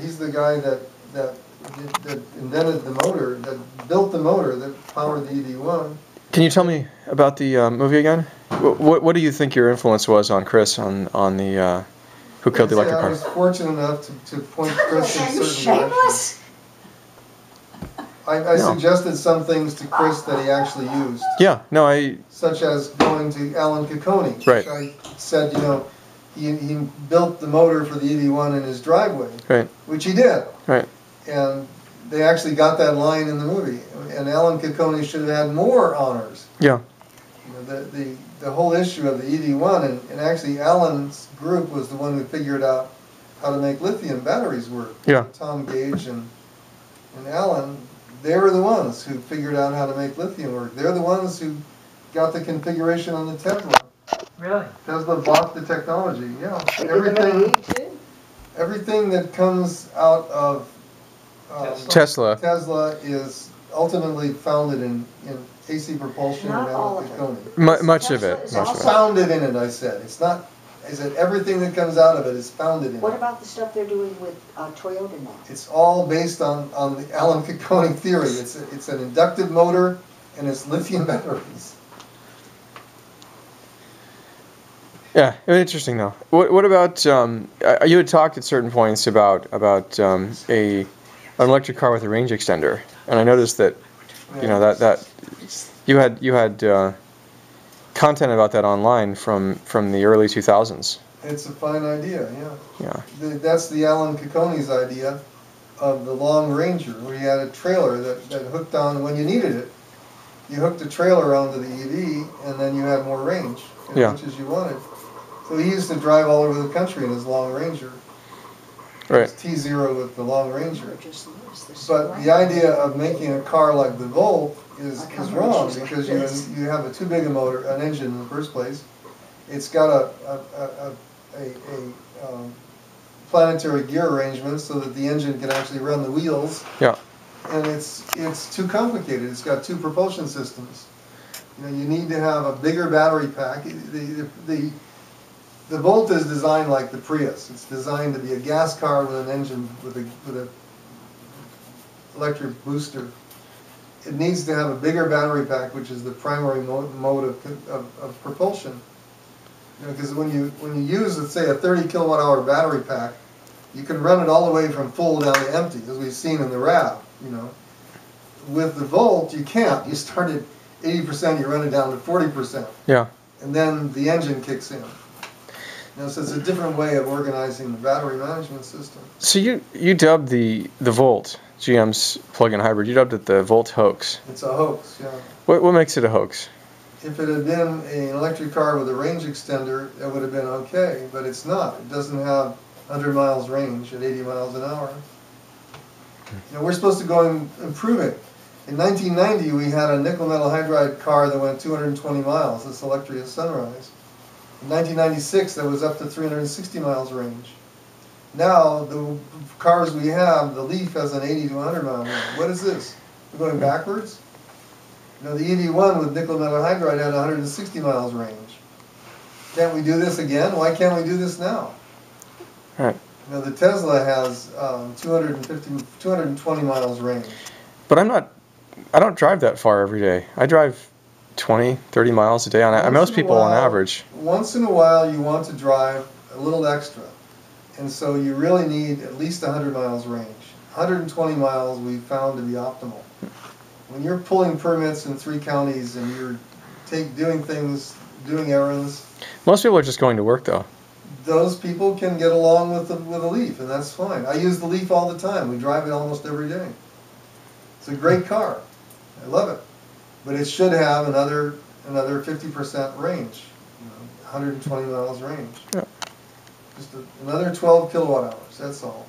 He's the guy that invented the motor, that built the motor that powered the EV1. Can you tell me about the movie again? What do you think your influence was on Chris on the Who Killed the Electric Car? I was fortunate enough to point Chris in certain shameless? I suggested some things to Chris that he actually used. Yeah, no, such as going to Alan Ciccone. Right. Which I said, he built the motor for the EV1 in his driveway. Right. Which he did. Right. And they actually got that line in the movie. And Alan Ciccone should have had more honors. Yeah. The whole issue of the EV1, and actually Alan's group was the one who figured out how to make lithium batteries work. Yeah. Tom Gage and Alan, they were the ones who figured out how to make lithium work. They're the ones who got the configuration on the Tesla. Really? Tesla bought the technology, yeah. Everything that comes out of Tesla is ultimately founded in AC propulsion and Alan Ciccone. Much of it. Founded in it, I said. It's not. I said everything that comes out of it is founded in it. What about the stuff they're doing with Toyota now? It's all based on the Alan Ciccone theory. It's an inductive motor and it's lithium batteries. Yeah, interesting though. What about you had talked at certain points about an electric car with a range extender, and I noticed that that you had content about that online from the early 2000s. It's a fine idea, yeah. Yeah. That's the Alan Ciccone's idea of the Long Ranger, where you had a trailer that hooked on when you needed it. You hooked a trailer onto the EV, and then you had more range, as much as you wanted. So he used to drive all over the country in his Long Ranger. Right. It's T0 with the Long Ranger. But the idea of making a car like the Volt is wrong, because you have too big an engine in the first place. It's got a planetary gear arrangement so that the engine can actually run the wheels. Yeah. And it's too complicated. It's got two propulsion systems. You need to have a bigger battery pack. The Volt is designed like the Prius. It's designed to be a gas car with an engine with a electric booster. It needs to have a bigger battery pack, which is the primary mode of propulsion. Because when you use, let's say, a 30 kilowatt hour battery pack, you can run it all the way from full down to empty, as we've seen in the RAV. With the Volt, you can't. You start at 80%, you run it down to 40%. Yeah. And then the engine kicks in. So it's a different way of organizing the battery management system. So you dubbed the Volt, GM's plug-in hybrid, you dubbed it the Volt hoax. It's a hoax, yeah. What makes it a hoax? If it had been an electric car with a range extender, that would have been okay, but it's not. It doesn't have 100 miles range at 80 miles an hour. We're supposed to go and improve it. In 1990, we had a nickel metal hydride car that went 220 miles, this Electria Sunrise. In 1996, that was up to 360 miles range. Now, the cars we have, the Leaf has an 80 to 100 mile range. What is this? We're going backwards? The EV1 with nickel metal hydride had 160 miles range. Can't we do this again? Why can't we do this now? Right. The Tesla has 220 miles range. But I don't drive that far every day. I drive 20, 30 miles a day. Most people on average. Once in a while you want to drive a little extra. And so you really need at least 100 miles range. 120 miles we found to be optimal. When you're pulling permits in 3 counties and you're doing errands. Most people are just going to work though. Those people can get along with the Leaf, and that's fine. I use the Leaf all the time. We drive it almost every day. It's a great car. I love it. But it should have another 50% range, 120 miles range. Yeah. Just another 12 kilowatt hours, that's all.